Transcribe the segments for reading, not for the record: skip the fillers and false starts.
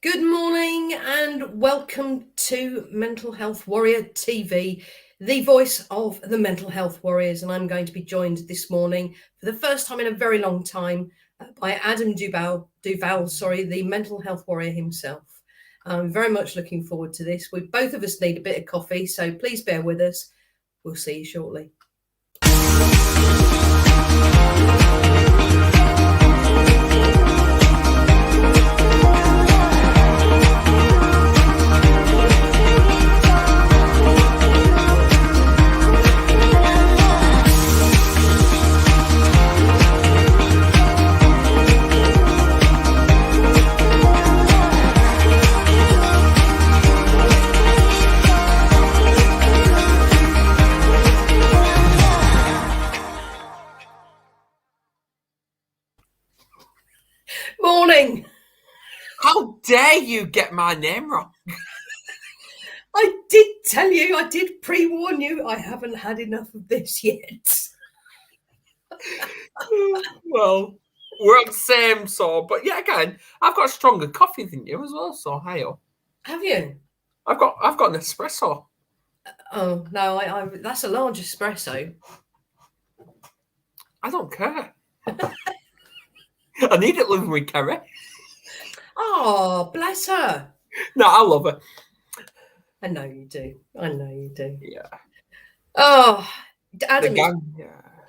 Good morning and welcome to Mental Health Warrior TV, the voice of the mental health warriors. And I'm going to be joined this morning for the first time in a very long time by Adam Duval, the mental health warrior himself. I'm very much looking forward to this. Both of us need a bit of coffee, so please bear with us. We'll see you shortly. Morning. How dare you get my name wrong? I did tell you, I did pre-warn you, I haven't had enough of this yet. Well, we're on the same sort, but yeah, again, I've got a stronger coffee than you as well, so hey-o. Have you? I've got an espresso. Oh no, I that's a large espresso. I don't care. I need it living with Kerry. Oh, bless her. No, I love her. I know you do. Yeah. Oh, Adam, Yeah.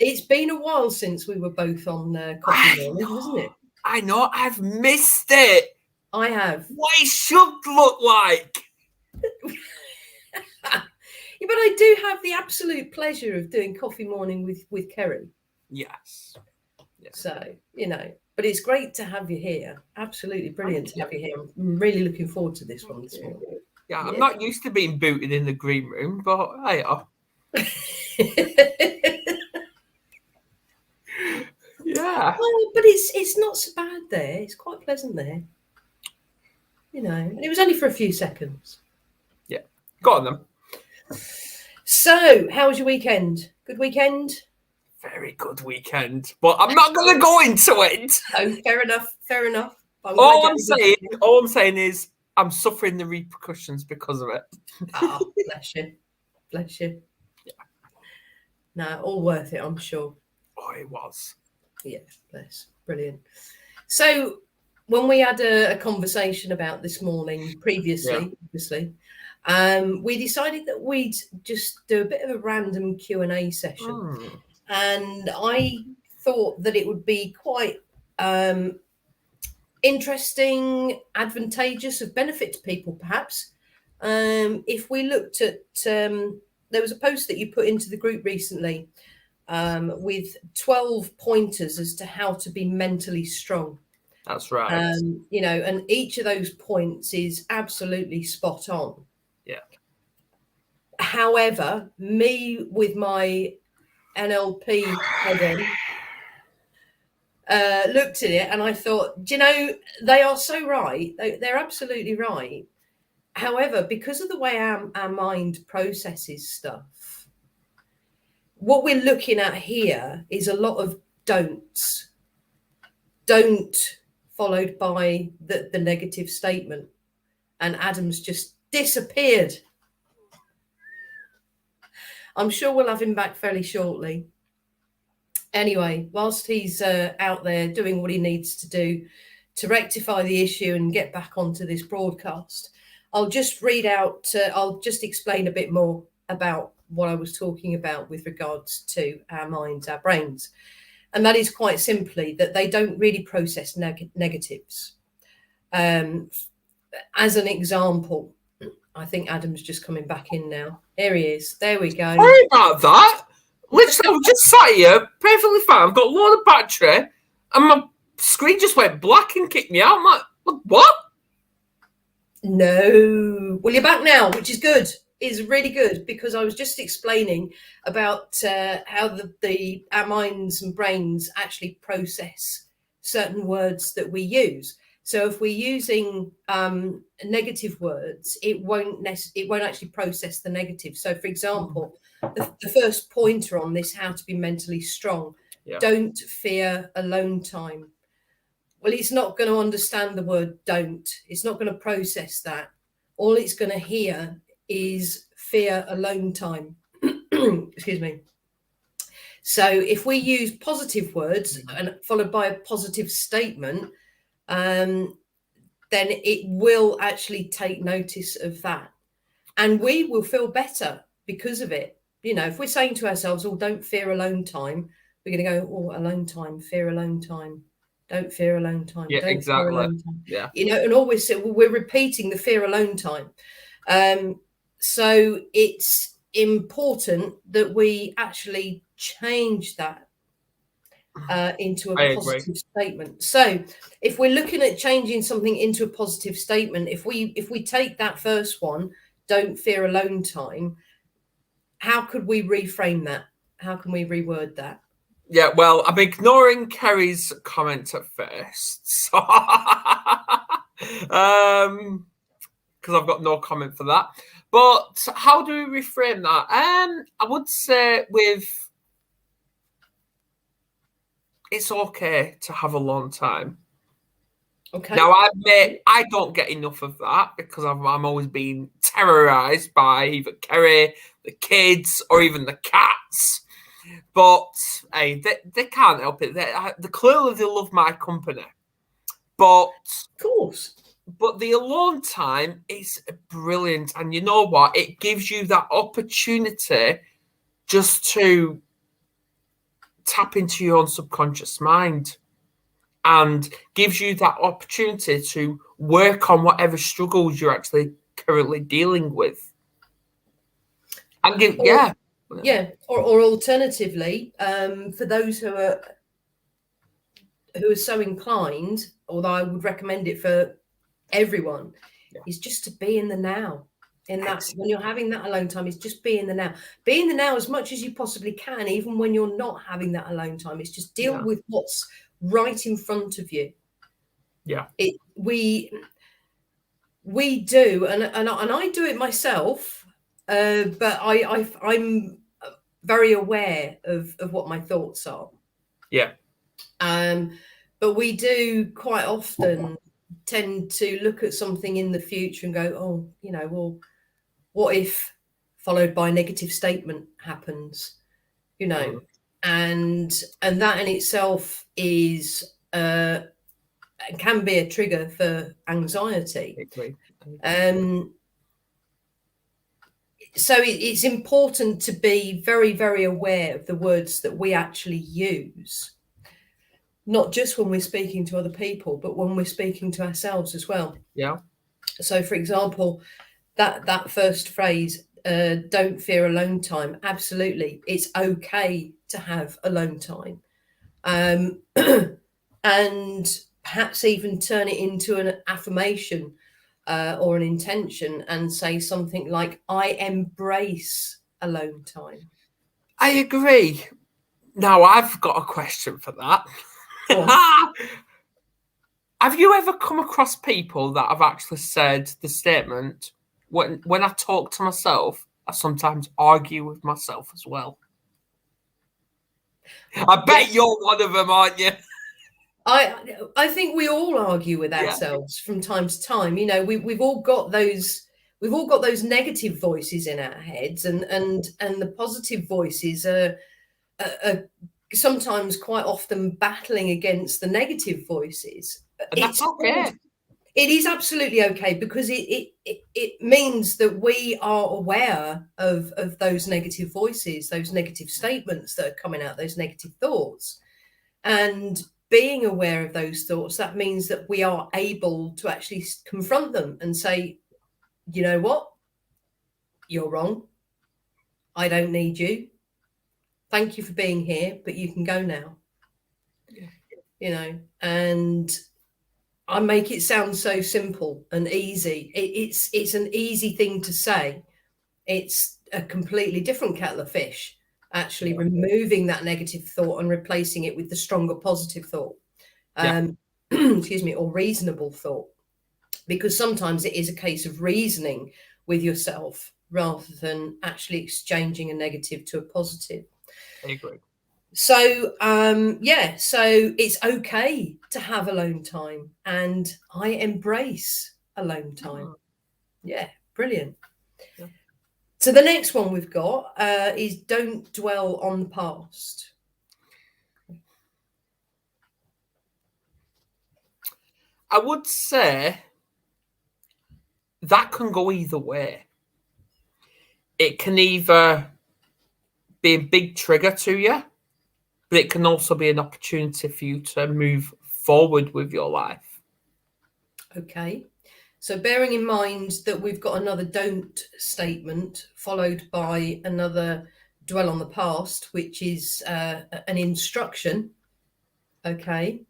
it's been a while since we were both on Coffee Morning, hasn't it? I know, I've missed it. I have. What it should look like. Yeah, but I do have the absolute pleasure of doing Coffee Morning with Kerry. Yes. So, but it's great to have you here. Absolutely brilliant to have you here. I'm really looking forward to this one this morning. Yeah, I'm not used to being booted in the green room, but hey-o. Yeah. Well, but it's not so bad there. It's quite pleasant there. And it was only for a few seconds. Yeah. Go on then. So, how was your weekend? Good weekend? Very good weekend, but I'm not going to go into it. Oh, fair enough. All I'm saying is I'm suffering the repercussions because of it. Oh, bless you. Yeah. No, all worth it, I'm sure. Oh, it was. Yeah, bless. Brilliant. So, when we had a conversation about this morning previously, obviously, we decided that we'd just do a bit of a random Q&A session. And I thought that it would be quite interesting, advantageous, of benefit to people, perhaps, if we looked at, there was a post that you put into the group recently with 12 pointers as to how to be mentally strong. That's right. And each of those points is absolutely spot on. Yeah. However, me with my NLP head on, looked at it and I thought, they are so right. They're absolutely right. However, because of the way our mind processes stuff, what we're looking at here is a lot of don'ts. Don't followed by the negative statement. And Adam's just disappeared. I'm sure we'll have him back fairly shortly. Anyway, whilst he's out there doing what he needs to do to rectify the issue and get back onto this broadcast, I'll just read out, I'll just explain a bit more about what I was talking about with regards to our minds, our brains. And that is quite simply that they don't really process negatives. As an example, I think Adam's just coming back in now. Here he is. There we go. Sorry about that. Literally, I've just sat here, perfectly fine. I've got a load of battery, and my screen just went black and kicked me out. I'm like, what? No. Well, you're back now, which is good. It's really good, because I was just explaining about how our minds and brains actually process certain words that we use. So if we're using negative words, it won't actually process the negative. So, for example, the first pointer on this, how to be mentally strong, don't fear alone time. Well, it's not going to understand the word don't. It's not going to process that. All it's going to hear is fear alone time. Excuse me. So if we use positive words and followed by a positive statement, then it will actually take notice of that. And we will feel better because of it. You know, if we're saying to ourselves, oh, don't fear alone time, we're going to go, oh, alone time, fear alone time. Don't fear alone time. Yeah, Don't exactly. fear alone time. Yeah. You know, and always we're repeating the fear alone time. So it's important that we actually change that into a positive statement. So if we're looking at changing something into a positive statement, if we take that first one, don't fear alone time, how could we reframe that? How can we reword that? Yeah, well, I'm ignoring Kerry's comment at first, so because I've got no comment for that. But how do we reframe that? I would say it's okay to have a long time. Okay. Now, I admit I don't get enough of that because I'm always being terrorised by either Kerry, the kids, or even the cats. But hey, they can't help it. They clearly they love my company. But of course. But the alone time is brilliant, and you know what? It gives you that opportunity just to tap into your own subconscious mind, and gives you that opportunity to work on whatever struggles you're actually currently dealing with. And or alternatively, for those who are so inclined, although I would recommend it for everyone, is just to be in the now. In that, when you're having that alone time, is just be in the now. Be in the now as much as you possibly can, even when you're not having that alone time. It's just deal with what's right in front of you. Yeah. We do, and I do it myself, but I'm very aware of what my thoughts are. Yeah. But we do quite often tend to look at something in the future and go, oh, you know, well, what if, followed by a negative statement happens, you know, and that in itself is can be a trigger for anxiety. So it's important to be very, very aware of the words that we actually use, not just when we're speaking to other people, but when we're speaking to ourselves as well. Yeah. So, for example, that first phrase, don't fear alone time. Absolutely. It's okay to have alone time. And perhaps even turn it into an affirmation or an intention and say something like, I embrace alone time. I agree. Now, I've got a question for that. Have you ever come across people that have actually said the statement, when I talk to myself, I sometimes argue with myself as well? I bet you're one of them, aren't you? I think we all argue with ourselves from time to time. You know, we've all got those negative voices in our heads, and the positive voices are sometimes quite often battling against the negative voices. And that's okay. It is absolutely okay, because it means that we are aware of those negative voices, those negative statements that are coming out, those negative thoughts. And being aware of those thoughts, that means that we are able to actually confront them and say, you know what? You're wrong. I don't need you. Thank you for being here, but you can go now. Yeah. You know, and I make it sound so simple and easy. It's an easy thing to say. It's a completely different kettle of fish, actually removing that negative thought and replacing it with the stronger positive thought, excuse me, or reasonable thought. Because sometimes it is a case of reasoning with yourself rather than actually exchanging a negative to a positive. I agree. So so it's okay to have alone time, and I embrace alone time. Yeah, brilliant. Yeah. So the next one we've got is don't dwell on the past. I would say that can go either way. It can either be a big trigger to you, but it can also be an opportunity for you to move forward with your life. Okay. So bearing in mind that we've got another don't statement followed by another dwell on the past, which is an instruction. Okay.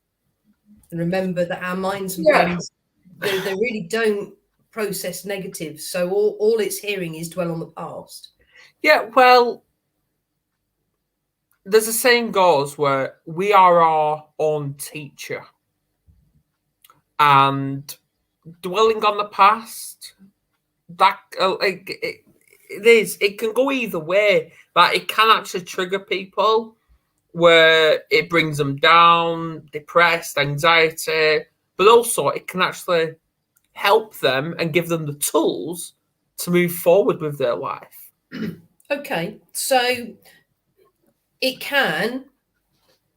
And remember that our minds and brains, they really don't process negatives. So all it's hearing is dwell on the past. Yeah, well, there's a saying goes where we are our own teacher. And dwelling on the past, that it can go either way. But it can actually trigger people where it brings them down, depressed, anxiety, but also it can actually help them and give them the tools to move forward with their life. Okay, so it can,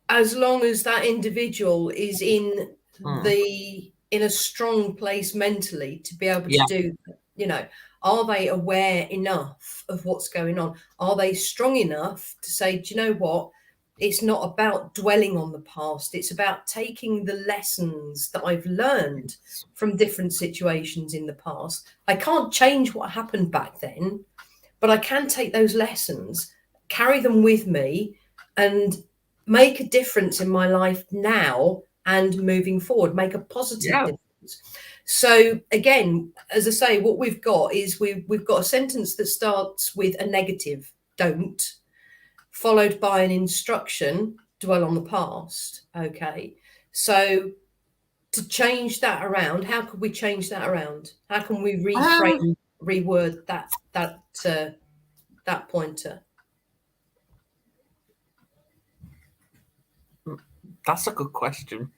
as long as that individual is in a strong place mentally to be able to do that. You know, are they aware enough of what's going on? Are they strong enough to say, do you know what? It's not about dwelling on the past. It's about taking the lessons that I've learned from different situations in the past. I can't change what happened back then, but I can take those lessons, carry them with me, and make a difference in my life now and moving forward, make a positive difference. So again, as I say, what we've got is we've got a sentence that starts with a negative, don't, followed by an instruction, dwell on the past. Okay. So to change that around, how could we change that around? How can we reframe, reword that pointer? That's a good question.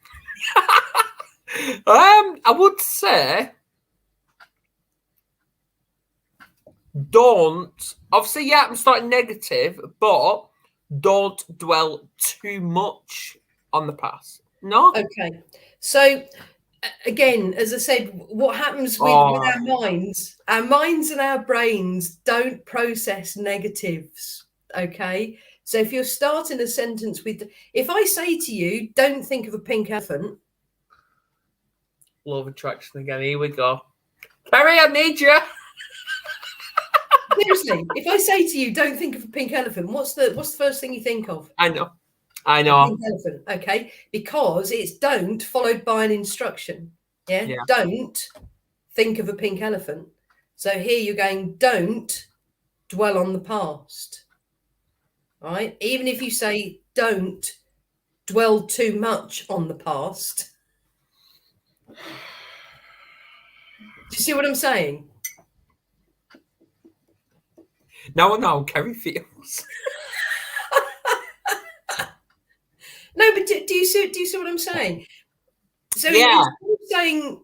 I would say don't. Obviously, yeah, I'm starting negative, but don't dwell too much on the past. No. Okay. So again, as I said, what happens with our minds and our brains don't process negatives. Okay. So if you're starting a sentence with, if I say to you, don't think of a pink elephant. Law of attraction again. Here we go. Kerry, I need you. Seriously, if I say to you, don't think of a pink elephant, what's the first thing you think of? I know. A pink elephant, okay, because it's don't followed by an instruction. Yeah. Don't think of a pink elephant. So here you're going, don't dwell on the past. Right? Even if you say don't dwell too much on the past. Do you see what I'm saying? Now I know how Kerry feels. No, but do you see what I'm saying? So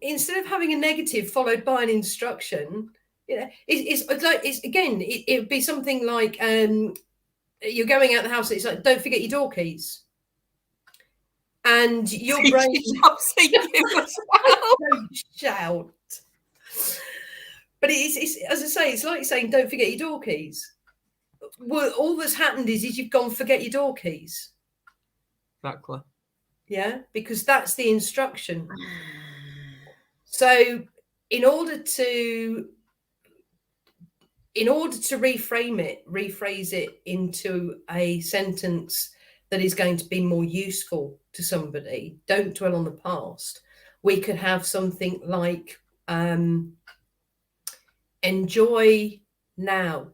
instead of having a negative followed by an instruction, you know, it would be something like you're going out the house. It's like, don't forget your door keys, and your brain. Don't shout. But it's as I say, it's like saying, don't forget your door keys. Well, all that's happened is you've gone forget your door keys. Exactly. Yeah, because that's the instruction. So in order to rephrase it into a sentence that is going to be more useful to somebody, don't dwell on the past, we could have something like enjoy now.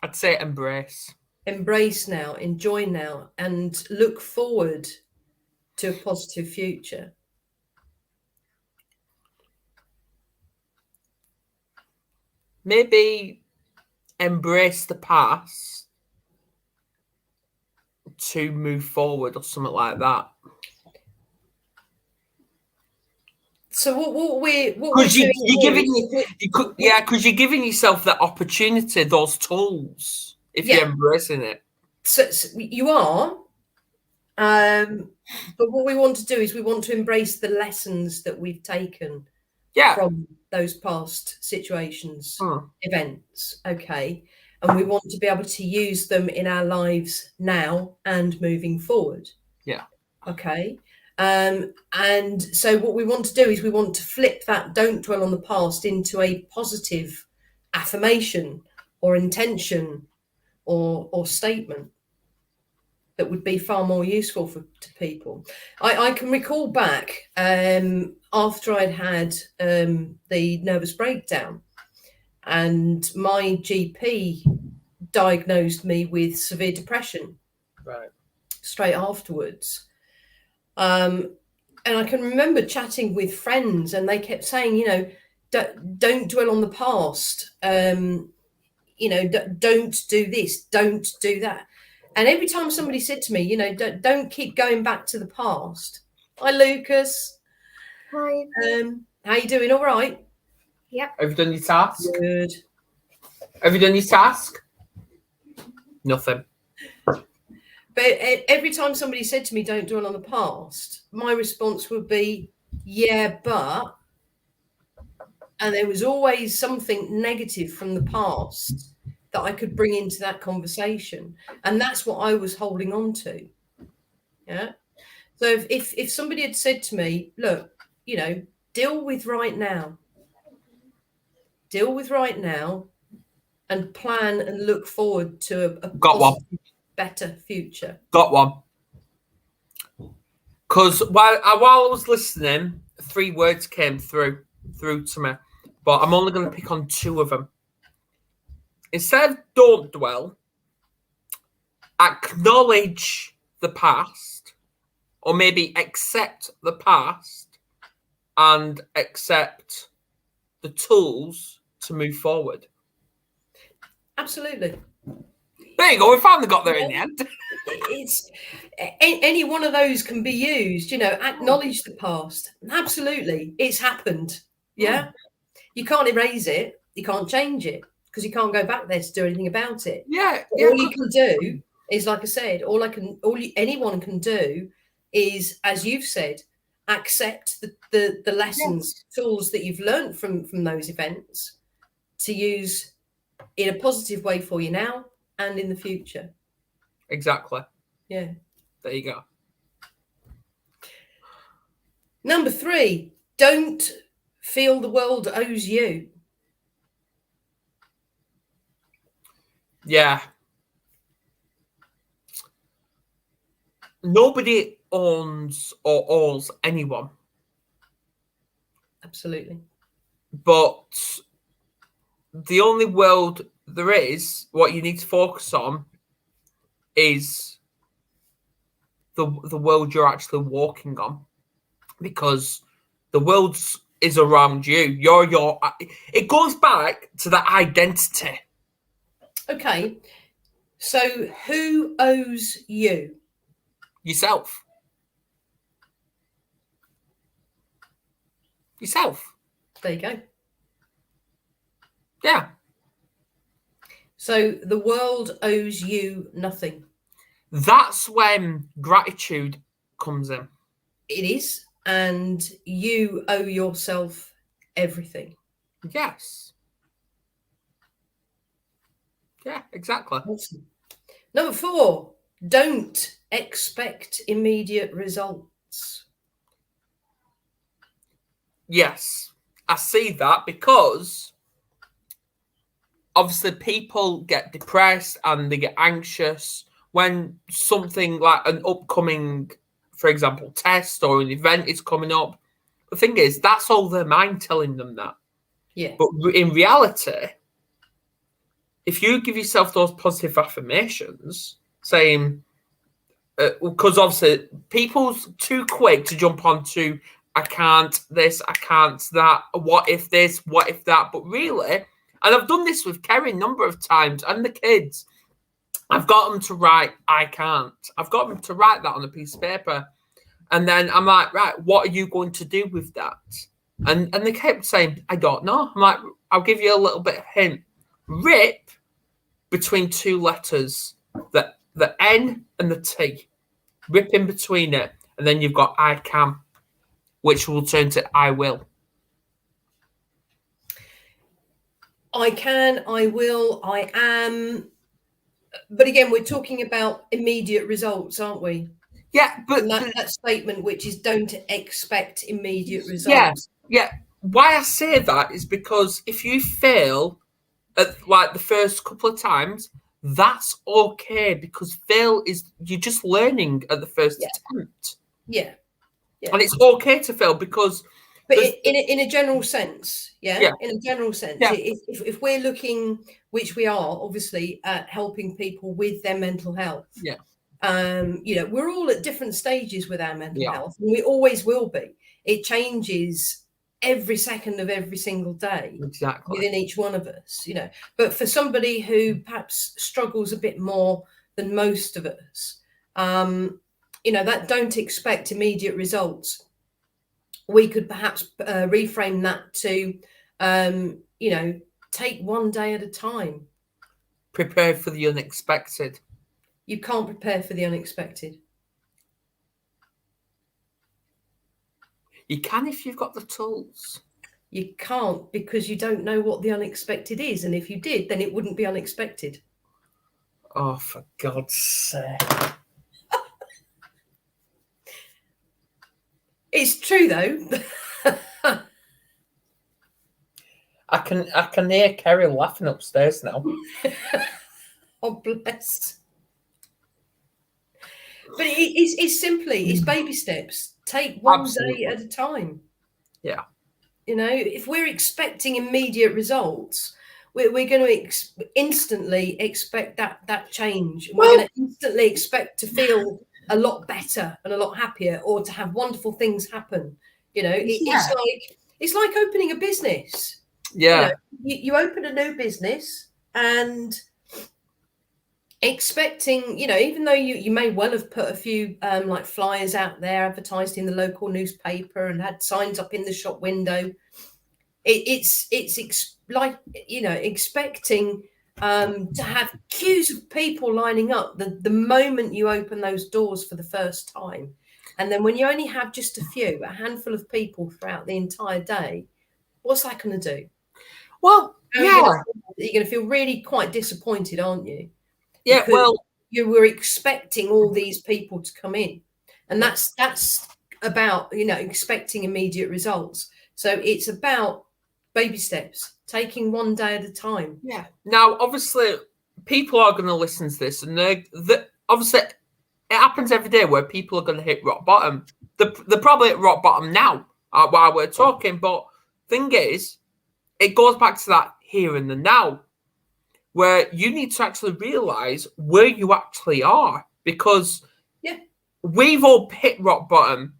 I'd say embrace. Embrace now, enjoy now, and look forward to a positive future. Maybe embrace the past, to move forward or something like that. So what we're Because doing because you're giving yourself that opportunity, those tools, if you're embracing it. So you are, but what we want to do is we want to embrace the lessons that we've taken from those past situations, events, okay, and we want to be able to use them in our lives now and moving forward. Okay. And so what we want to do is we want to flip that don't dwell on the past into a positive affirmation or intention or statement that would be far more useful to people. I can recall back after I'd had the nervous breakdown, and my GP diagnosed me with severe depression straight afterwards. And I can remember chatting with friends, and they kept saying, you know, don't dwell on the past. You know, don't do this, don't do that. And every time somebody said to me, you know, don't keep going back to the past. Hi, Lucas. Hi. How you doing? All right? Yep. Have you done your task? Good. Have you done your task? Nothing. But every time somebody said to me, don't dwell on the past, my response would be, yeah, but. And there was always something negative from the past that I could bring into that conversation. And that's what I was holding on to. Yeah. So if somebody had said to me, look, you know, deal with right now and plan and look forward to a positive, better future. Got one. Because while I was listening, 3 words came through to me, but I'm only going to pick on 2 of them. Instead of don't dwell, acknowledge the past, or maybe accept the past and accept the tools to move forward. Absolutely. There you go. We finally got there in the end. It's any one of those can be used. You know, acknowledge the past. Absolutely, it's happened. Yeah, you can't erase it. You can't change it because you can't go back there to do anything about it. All you can do is, like I said, anyone can do is, as you've said, accept the lessons, tools that you've learned from those events to use in a positive way for you now and in the future. Exactly. Yeah. There you go. Number 3, don't feel the world owes you. Yeah. Nobody owns or owes anyone. Absolutely. But the only world there is, what you need to focus on is the world you're actually walking on, because the world is around you. It goes back to that identity. Okay. So who owes you? Yourself. There you go. Yeah. So the world owes you nothing. That's when gratitude comes in. It is. And you owe yourself everything. Yes. Yeah, exactly. Awesome. Number 4, don't expect immediate results. Yes, I see that, because obviously people get depressed and they get anxious when something like an upcoming, for example, test or an event is coming up. The thing is, that's all their mind telling them that. Yeah. But in reality, if you give yourself those positive affirmations, saying, because obviously people's too quick to jump onto, I can't this, I can't that, what if this, what if that. But really, and I've done this with Kerry a number of times and the kids, I've got them to write, I can't. I've got them to write that on a piece of paper. And then I'm like, right, what are you going to do with that? And they kept saying, I don't know. I'm like, I'll give you a little bit of hint. Rip between two letters, the N and the T. Rip in between it. And then you've got I can, which will turn to I will. I can, I will, I am. But again, we're talking about immediate results, aren't we? Yeah, but that statement, which is don't expect immediate results. Yeah. Why I say that is because if you fail at like the first couple of times, that's okay, because fail is you're just learning at the first attempt. Yeah. And it's okay to fail because. But in a general sense, in a general sense, yeah. if we're looking, which we are obviously, at helping people with their mental health, we're all at different stages with our mental health, and we always will be. It changes every second of every single day, exactly, within each one of us, But for somebody who perhaps struggles a bit more than most of us, that don't expect immediate results. We could perhaps reframe that to, take one day at a time. Prepare for the unexpected. You can't prepare for the unexpected. You can if you've got the tools. You can't, because you don't know what the unexpected is. And if you did, then it wouldn't be unexpected. Oh, for God's sake. It's true, though. I can hear Kerry laughing upstairs now. Oh, bless. But it's baby steps. Take one day at a time. Yeah. If we're expecting immediate results, we're going to instantly expect that change. We're going to instantly expect to feel a lot better and a lot happier, or to have wonderful things happen. It's like opening a business. Yeah. You open a new business and expecting, even though you may well have put a few like flyers out there, advertised in the local newspaper, and had signs up in the shop window, it's expecting to have queues of people lining up the moment you open those doors for the first time. And then when you only have just a handful of people throughout the entire day, what's that going to do? Well, you're going to feel really quite disappointed, aren't you? Yeah, because you were expecting all these people to come in, and that's about expecting immediate results. So it's about baby steps, taking one day at a time. Yeah. Now, obviously, people are going to listen to this, and obviously it happens every day where people are going to hit rock bottom. They're probably at rock bottom now while we're talking, but thing is, it goes back to that here and the now, where you need to actually realize where you actually are, because we've all hit rock bottom,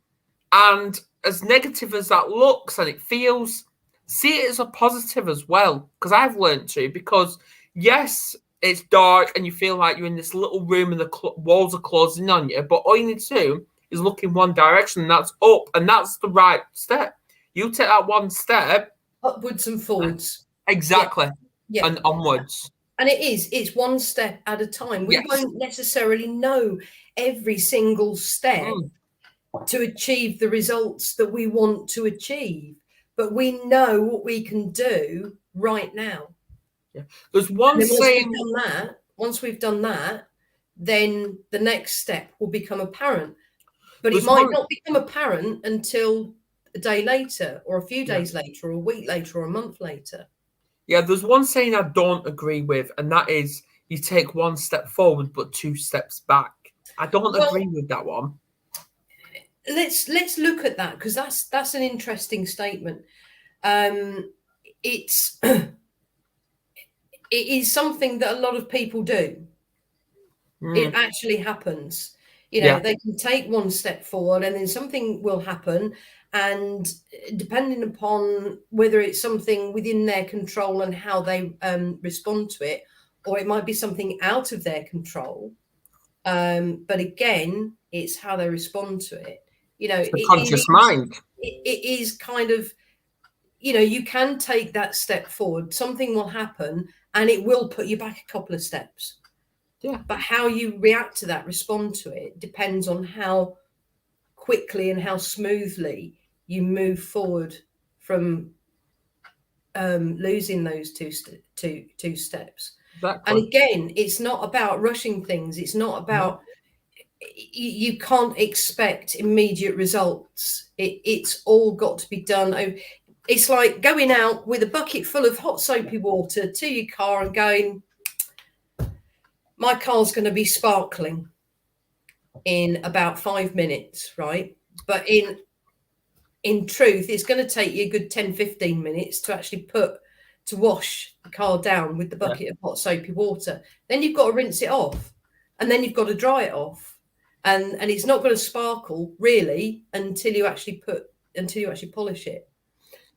and as negative as that looks and it feels, see it as a positive as well, because I've learned to, because yes, it's dark and you feel like you're in this little room and the walls are closing on you, but all you need to do is look in one direction, and that's up, and that's the right step. You take that one step, upwards and forwards. Exactly. Yeah. And onwards. And it's one step at a time. We won't necessarily know every single step to achieve the results that we want to achieve, but we know what we can do right now. Yeah. There's one saying. Once we've done that, then the next step will become apparent. But it might not become apparent until a day later, or a few days later, or a week later, or a month later. Yeah, there's one saying I don't agree with, and that is you take one step forward but two steps back. I don't agree with that one. Let's look at that, because that's an interesting statement. It is something that a lot of people do. It actually happens. They can take one step forward and then something will happen. And depending upon whether it's something within their control and how they respond to it, or it might be something out of their control. But again, it's how they respond to it. You know, The conscious mind. It is kind of, you know, you can take that step forward. Something will happen and it will put you back a couple of steps. Yeah. But how you react to that, respond to it, depends on how quickly and how smoothly you move forward from losing those two steps. Exactly. And again, it's not about rushing things. It's not about, you can't expect immediate results. It's all got to be done. It's like going out with a bucket full of hot soapy water to your car and going, my car's going to be sparkling in about 5 minutes, right? But in truth, it's going to take you a good 10-15 minutes to actually wash the car down with the bucket of hot soapy water. Then you've got to rinse it off, and then you've got to dry it off, and it's not going to sparkle really until you actually polish it,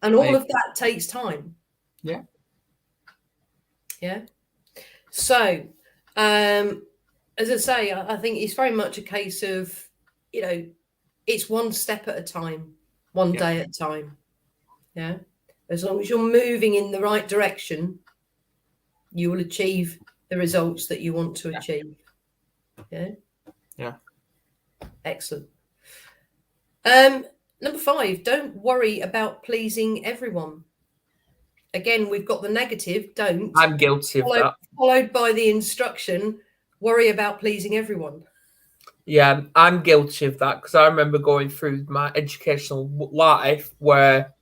and all of that takes time. Yeah. So as I say, I think it's very much a case of, you know, it's one step at a time, one day at a time. Yeah. As long as you're moving in the right direction, you will achieve the results that you want to achieve. Yeah. Excellent. Number 5, don't worry about pleasing everyone. Again, we've got the negative, don't. I'm guilty of that. Followed by the instruction, worry about pleasing everyone. Yeah, I'm guilty of that because I remember going through my educational life where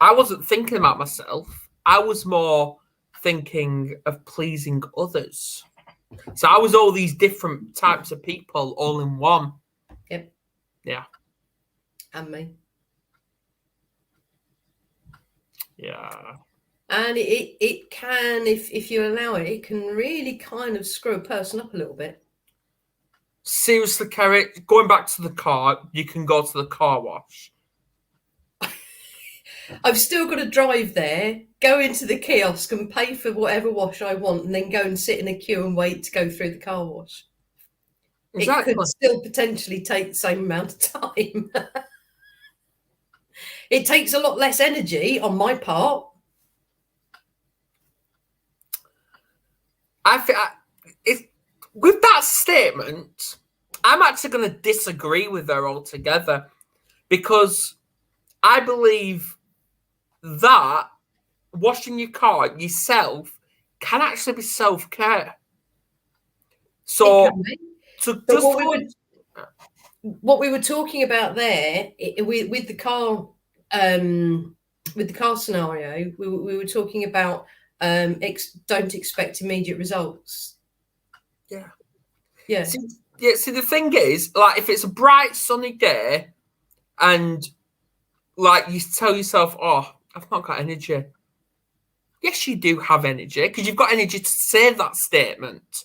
I wasn't thinking about myself. I was more thinking of pleasing others. So I was all these different types of people all in one. Yep. Yeah. And me. Yeah. And it can, if you allow it, it can really kind of screw a person up a little bit. Seriously, Kerry, going back to the car, you can go to the car wash. I've still got to drive there, go into the kiosk and pay for whatever wash I want, and then go and sit in a queue and wait to go through the car wash. Exactly. It could still potentially take the same amount of time. It takes a lot less energy on my part. With that statement, I'm actually going to disagree with her altogether, because I believe that washing your car yourself can actually be self-care. So what we were talking about there with the car scenario, we were talking about don't expect immediate results. Yeah. See, the thing is, like, if it's a bright sunny day and like you tell yourself, oh, I've not got energy. Yes, you do have energy, because you've got energy to say that statement,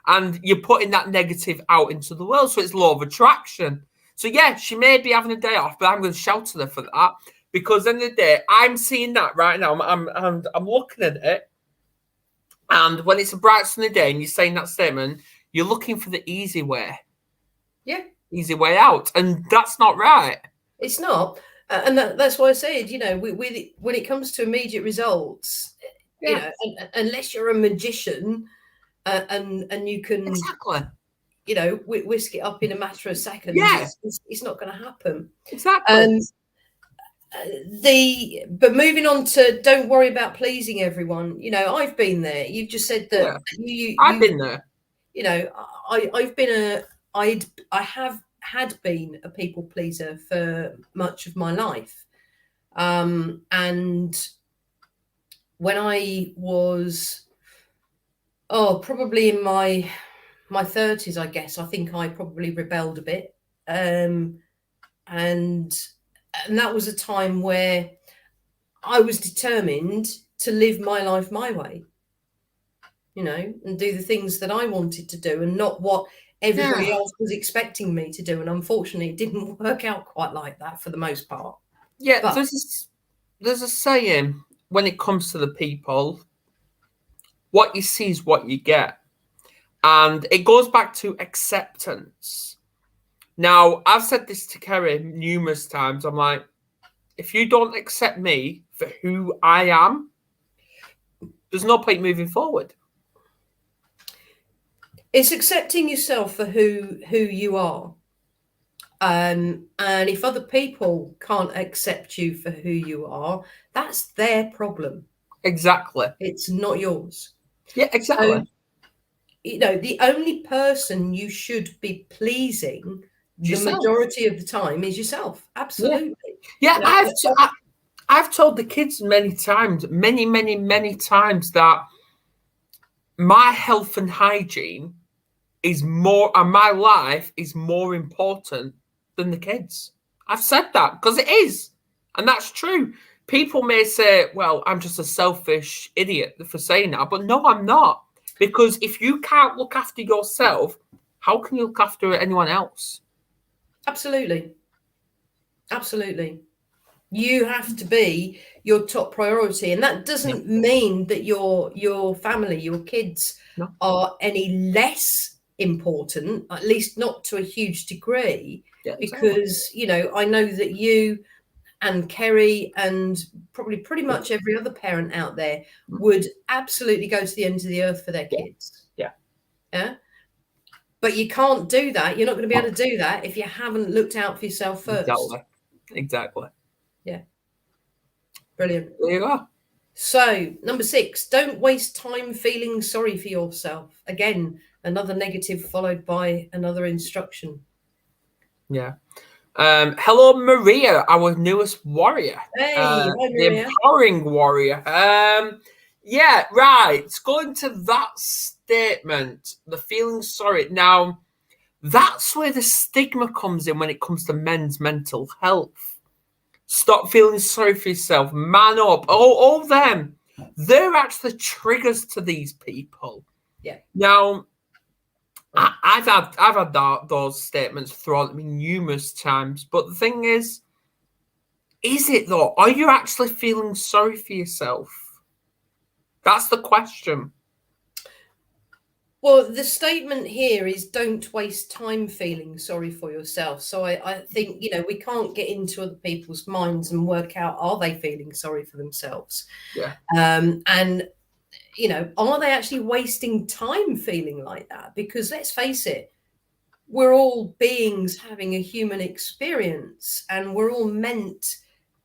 and you're putting that negative out into the world. So it's law of attraction. So yeah, she may be having a day off, but I'm going to shout at her for that, because in the day I'm seeing that right now. I'm looking at it, and when it's a bright sunny day and you're saying that statement, you're looking for the easy way. Yeah, easy way out, and that's not right. It's not. And that's why I said, you know, when it comes to immediate results, you know, unless you're a magician and you can you know, whisk it up in a matter of seconds, it's not going to happen. Exactly. But moving on to don't worry about pleasing everyone. You know, I've been there. You've just said that I've been there. You know, I have had been a people pleaser for much of my life. And when I was, probably in my 30s, I guess, I think I probably rebelled a bit. And that was a time where I was determined to live my life my way, you know, and do the things that I wanted to do and not what everybody else was expecting me to do. And unfortunately, it didn't work out quite like that for the most part. Yeah, but there's a saying when it comes to the people, what you see is what you get. And it goes back to acceptance. Now, I've said this to Kerry numerous times. I'm like, if you don't accept me for who I am, there's no point moving forward. It's accepting yourself for who you are. And if other people can't accept you for who you are, that's their problem. Exactly. It's not yours. Yeah, exactly. So, the only person you should be pleasing Yourself. the majority of the time is yourself. Absolutely. Yeah, I've told the kids many times, many times, that my health and hygiene is more, and my life is more important than the kids. I've said that because it is, and that's true. People may say, well, I'm just a selfish idiot for saying that, but no, I'm not. Because if you can't look after yourself, how can you look after anyone else? Absolutely. Absolutely. You have to be your top priority. And that doesn't mean that your family, your kids are any less important, at least not to a huge degree. Yeah, because, I know that you and Kerry and probably pretty much every other parent out there would absolutely go to the ends of the earth for their kids. Yeah. But you can't do that. You're not going to be able to do that if you haven't looked out for yourself first. Exactly. Yeah. Brilliant. There you go. So, number 6, don't waste time feeling sorry for yourself. Again, another negative followed by another instruction. Yeah. Hello, Maria, our newest warrior. Hey, hi, Maria. The empowering warrior. Yeah, right. It's going to that statement, the feeling sorry. Now, that's where the stigma comes in when it comes to men's mental health. Stop feeling sorry for yourself. Man up. All them. They're actually triggers to these people. Yeah. Now, I've had those statements thrown at me numerous times, but the thing is it though? Are you actually feeling sorry for yourself? That's the question. Well, the statement here is don't waste time feeling sorry for yourself. So I think, we can't get into other people's minds and work out, are they feeling sorry for themselves? Yeah. And, are they actually wasting time feeling like that? Because let's face it, we're all beings having a human experience, and we're all meant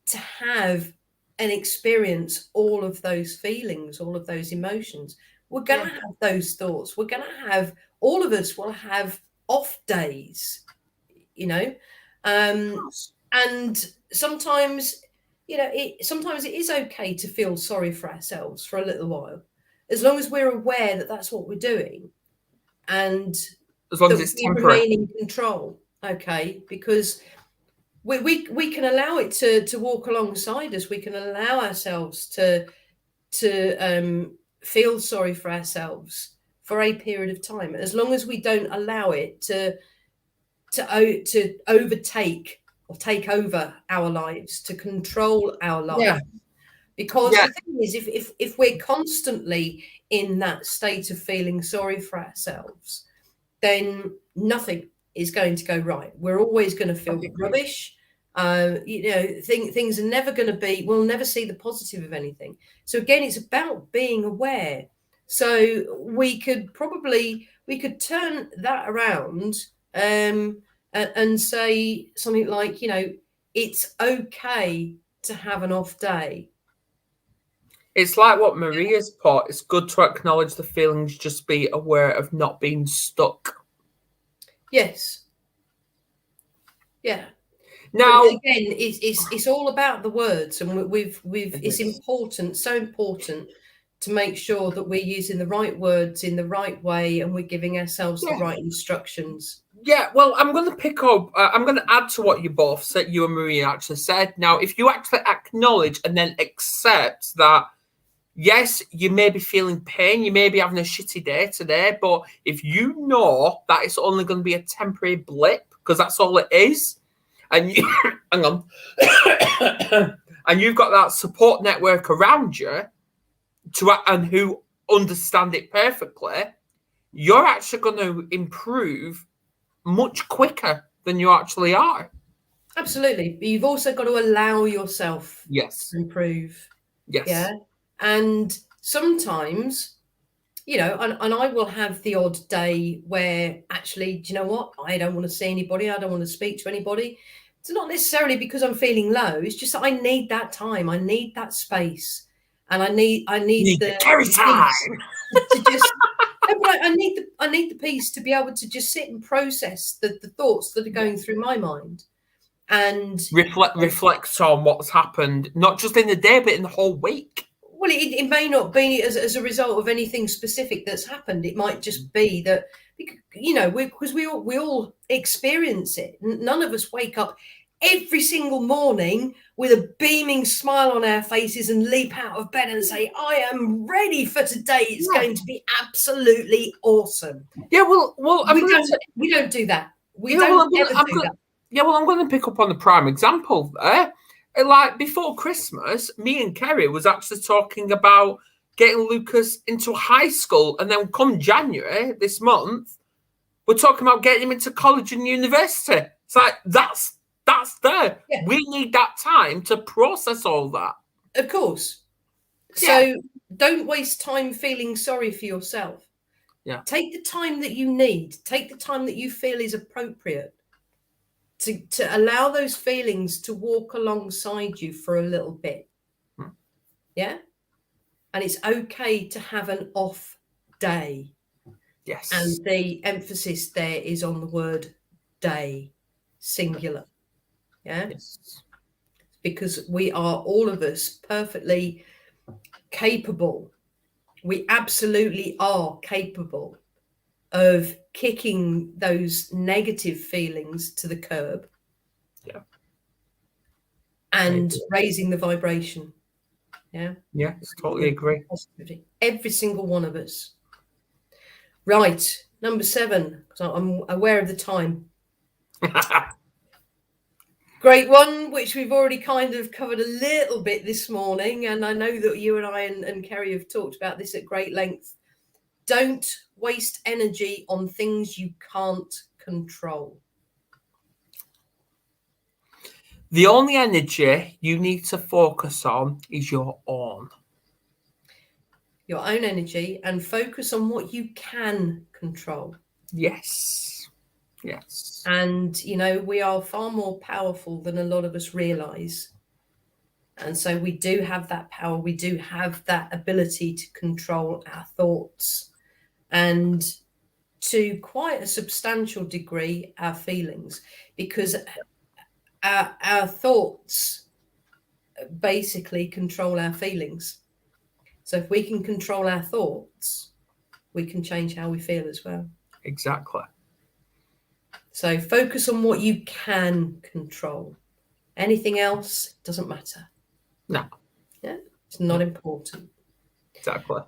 to have and experience all of those feelings, all of those emotions. We're going to have those thoughts. We're going to have, all of us will have off days, and sometimes, sometimes it is okay to feel sorry for ourselves for a little while, as long as we're aware that that's what we're doing, and as long as it's temporary, remain in control. Okay, because we can allow it to walk alongside us. We can allow ourselves to feel sorry for ourselves for a period of time, as long as we don't allow it to overtake or take over our lives, to control our lives. Yeah. Because the thing is, if we're constantly in that state of feeling sorry for ourselves, then nothing is going to go right. We're always going to feel rubbish. Things are never going to be, we'll never see the positive of anything. So again, it's about being aware. So we could turn that around and say something like, it's okay to have an off day. It's like what Maria's put. It's good to acknowledge the feelings, just be aware of not being stuck. Yes. Yeah. Now, again, it's all about the words, and it's important, so important to make sure that we're using the right words in the right way, and we're giving ourselves the right instructions. Yeah, well, I'm going to pick up, I'm going to add to what you both said, you and Maria actually said. Now, if you actually acknowledge and then accept that, yes, you may be feeling pain, you may be having a shitty day today, but if you know that it's only going to be a temporary blip, because that's all it is, and you, hang on, and you've got that support network around you and who understand it perfectly, you're actually going to improve much quicker than you actually are. Absolutely. But you've also got to allow yourself Yes. to improve. Yes. Yeah. And sometimes, you know, and I will have the odd day where actually, do you know what? I don't want to see anybody. I don't want to speak to anybody. It's not necessarily because I'm feeling low. It's just that I need that time. I need that space. And I need the Kerry time to just I need the peace to be able to just sit and process the thoughts that are going through my mind. And reflect on what's happened, not just in the day, but in the whole week. Well, it may not be as a result of anything specific that's happened. It might just be that, you know, because we all experience it. None of us wake up every single morning with a beaming smile on our faces and leap out of bed and say, I am ready for today. It's going to be absolutely awesome. Yeah, well, we don't do that. We don't ever do that. Yeah, well, I'm going to pick up on the prime example there. Like before Christmas, me and Kerry was actually talking about getting Lucas into high school, and then come January this month, we're talking about getting him into college and university. It's like that's there. Yeah. We need that time to process all that. Of course. So don't waste time feeling sorry for yourself. Yeah. Take the time that you need. Take the time that you feel is appropriate to allow those feelings to walk alongside you for a little bit. Yeah. And it's okay to have an off day. Yes. And the emphasis there is on the word day, singular. Yeah. Yes. Because we are, all of us, perfectly capable. We absolutely are capable of kicking those negative feelings to the curb. Yeah. And raising the vibration. Yeah. Yeah, totally agree. Every single one of us. Right. Number 7, because I'm aware of the time. Great one, which we've already kind of covered a little bit this morning. And I know that you and I and Kerry have talked about this at great length. Don't waste energy on things you can't control. The only energy you need to focus on is your own. Your own energy, and focus on what you can control. Yes. Yes. And, you know, we are far more powerful than a lot of us realize. And so we do have that power. We do have that ability to control our thoughts and to quite a substantial degree, our feelings, because our thoughts basically control our feelings. So if we can control our thoughts, we can change how we feel as well. Exactly. So focus on what you can control. Anything else doesn't matter. No. Yeah, it's not important. Exactly.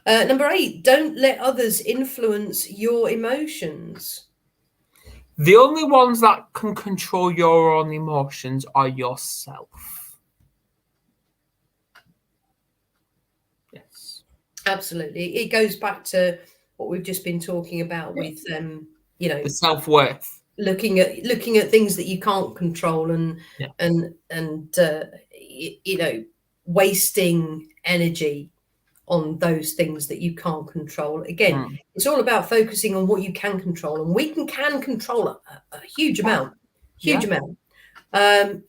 Number 8, don't let others influence your emotions. The only ones that can control your own emotions are yourself. Yes. Absolutely. It goes back to what we've just been talking about with, you know, the self-worth. Looking at things that you can't control and you know, wasting energy on those things that you can't control. Again, it's all about focusing on what you can control, and we can control a huge amount.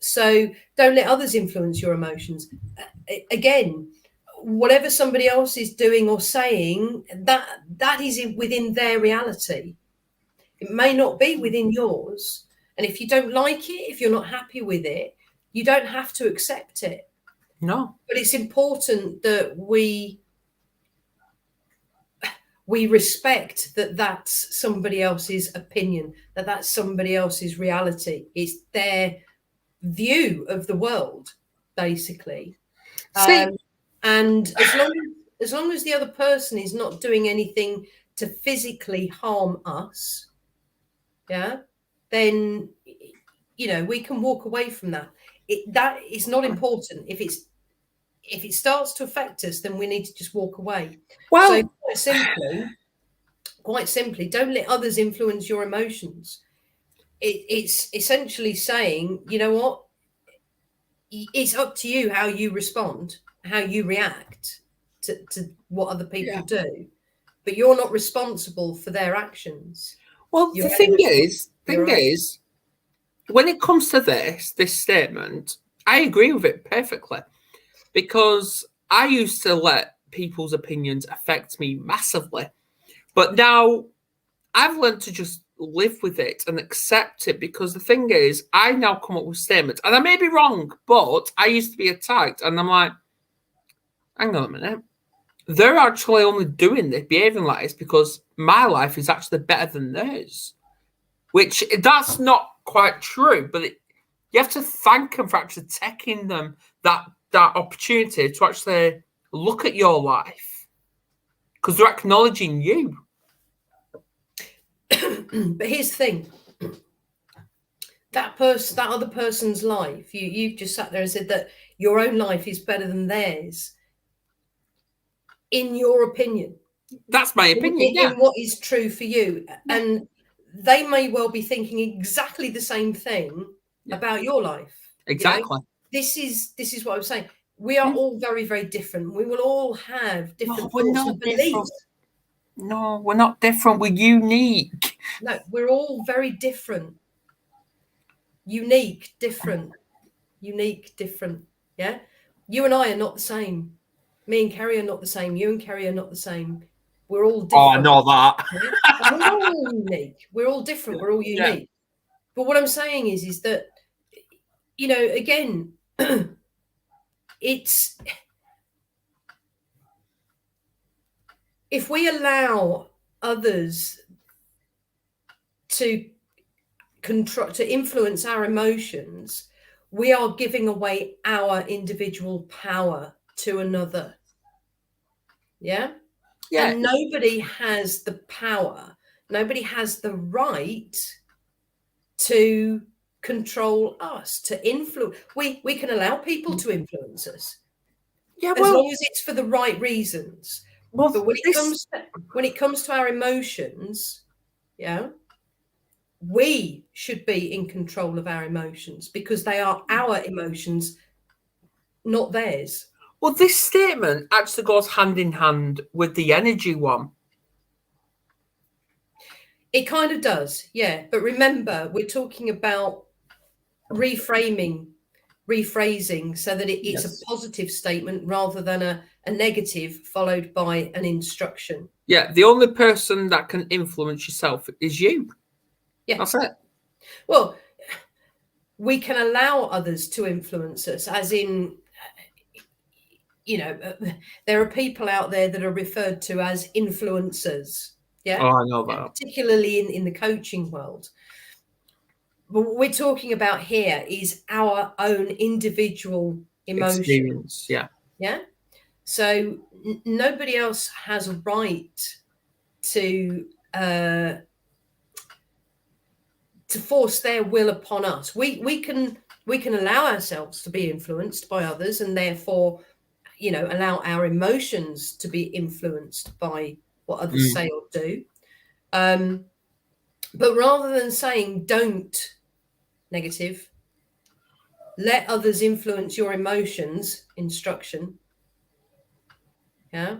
So don't let others influence your emotions. Again, whatever somebody else is doing or saying, that is within their reality. It may not be within yours. And if you don't like it, if you're not happy with it, you don't have to accept it. No. But it's important that we respect that that's somebody else's opinion, that that's somebody else's reality. It's their view of the world, basically. And as long as the other person is not doing anything to physically harm us, then, you know, we can walk away from that. That is not important. If if it starts to affect us, then we need to just walk away. Well, So quite simply, don't let others influence your emotions. It's essentially saying, you know what? It's up to you how you respond, how you react to what other people do, but you're not responsible for their actions. well, the thing is, when it comes to this statement, I agree with it perfectly, because I used to let people's opinions affect me massively, but now I've learned to just live with it and accept it, because the thing is, I now come up with statements, and I may be wrong, but I used to be attacked, and I'm like, hang on a minute. They're actually only doing this, behaving like this, because my life is actually better than theirs. Which, that's not quite true, but you have to thank them for actually taking them that opportunity to actually look at your life, because they're acknowledging you. But here's the thing. That other person's life, you've just sat there and said that your own life is better than theirs. In your opinion. That's my opinion, yeah. In what is true for you. And they may well be thinking exactly the same thing about your life. Exactly. This is what I'm saying. We are all very, very different. We will all have different thoughts and beliefs. No, we're not different. We're unique. No, we're all very different. Unique, different. Yeah. You and I are not the same. Me and Kerry are not the same. You and Kerry are not the same. We're all different. Oh, I know that. We're all unique. We're all different. We're all unique. Yeah. But what I'm saying is that, again, it's, if we allow others to influence our emotions, we are giving away our individual power to another. Yeah. Yeah. And nobody has the power, nobody has the right to control us, to influence. We can allow people to influence us. Yeah, as long as it's for the right reasons. Well, but when it comes to our emotions, yeah, we should be in control of our emotions, because they are our emotions, not theirs. Well, this statement actually goes hand in hand with the energy one. It kind of does, yeah. But remember, we're talking about rephrasing, so that it's a positive statement rather than a negative followed by an instruction. Yeah, the only person that can influence yourself is you. Yeah, that's it. Well, we can allow others to influence us, as in, there are people out there that are referred to as influencers. Yeah. Oh, I know that. Particularly in the coaching world. But what we're talking about here is our own individual emotion. Experience, yeah. Yeah. So nobody else has a right to force their will upon us. We can allow ourselves to be influenced by others, and therefore, allow our emotions to be influenced by what others say or do. But rather than saying don't, negative, let others influence your emotions, instruction. Yeah.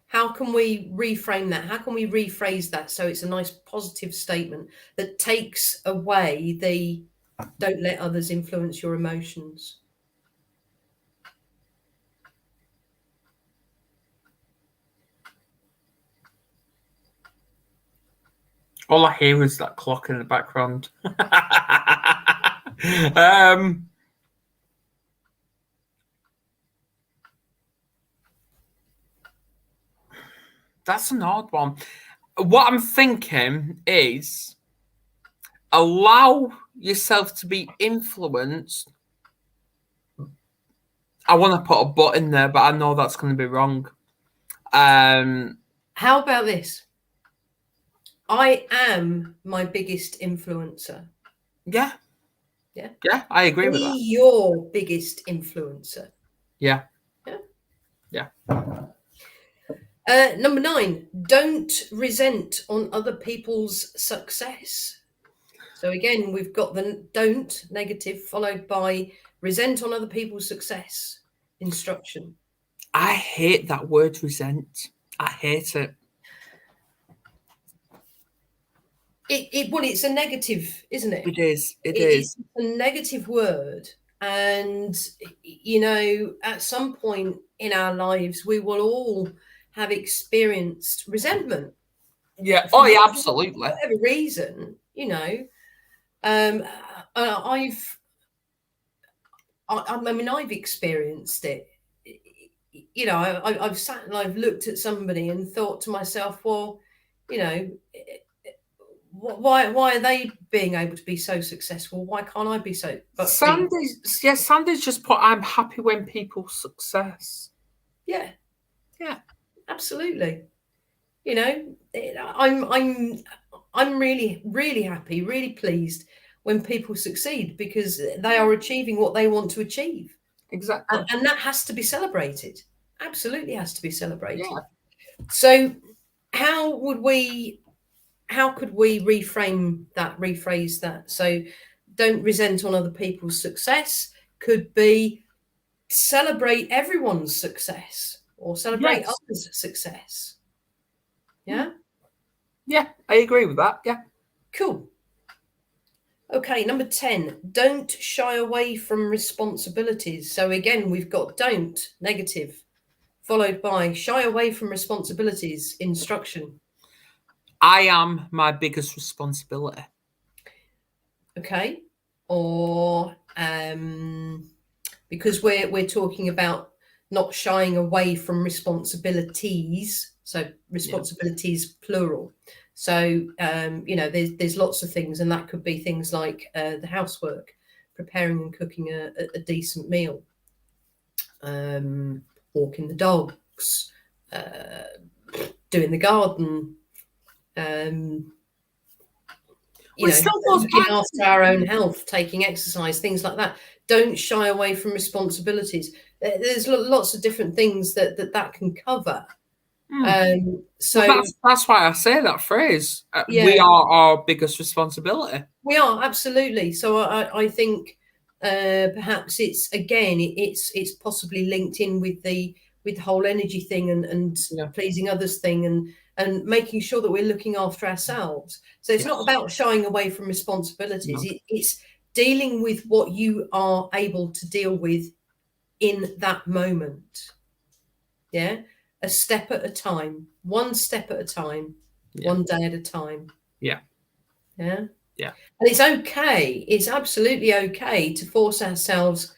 How can we reframe that? How can we rephrase that so it's a nice positive statement that takes away the don't let others influence your emotions? All I hear is that clock in the background. That's an odd one. What I'm thinking is allow yourself to be influenced. I want to put a but in there, but I know that's going to be wrong. How about this? I am my biggest influencer. Yeah. Yeah. Yeah, I agree with that. Be your biggest influencer. Yeah. Yeah. Yeah. Number 9, don't resent on other people's success. So again, we've got the don't negative followed by resent on other people's success instruction. I hate that word resent. I hate it. Well, it's a negative, isn't it? It is. It is. It's a negative word. And, you know, at some point in our lives, we will all have experienced resentment. Yeah. For Oh, yeah, absolutely. whatever reason, you know. I've experienced it. You know, I've sat and I've looked at somebody and thought to myself, well, you know, why are they being able to be so successful? Why can't I be so? Sandy's just put, I'm happy when people success. Yeah, yeah, absolutely. You know, I'm really happy, really pleased when people succeed because they are achieving what they want to achieve. Exactly. And that has to be celebrated. Absolutely has to be celebrated. Yeah. So how could we rephrase that? So don't resent on other people's success could be celebrate everyone's success or celebrate others' success. Yeah? Yeah, I agree with that. Yeah. Cool. Okay, number 10, don't shy away from responsibilities. So again, we've got don't, negative, followed by shy away from responsibilities, instruction. I am my biggest responsibility. Okay. Or because we're talking about not shying away from responsibilities. So responsibilities, plural. So, you know, there's lots of things, and that could be things like the housework, preparing and cooking a decent meal, walking the dogs, doing the garden, you know, looking after our own health, taking exercise, things like that. Don't shy away from responsibilities. There's lots of different things that can cover. So well, that's why I say that phrase. Yeah, we are our biggest responsibility. We are, absolutely. So I think perhaps it's possibly linked in with the whole energy thing and pleasing others thing and making sure that we're looking after ourselves. So it's not about shying away from responsibilities. No. It's dealing with what you are able to deal with in that moment. Yeah, a step at a time, one step at a time, one day at a time. Yeah. Yeah. Yeah. And it's okay. It's absolutely okay to force ourselves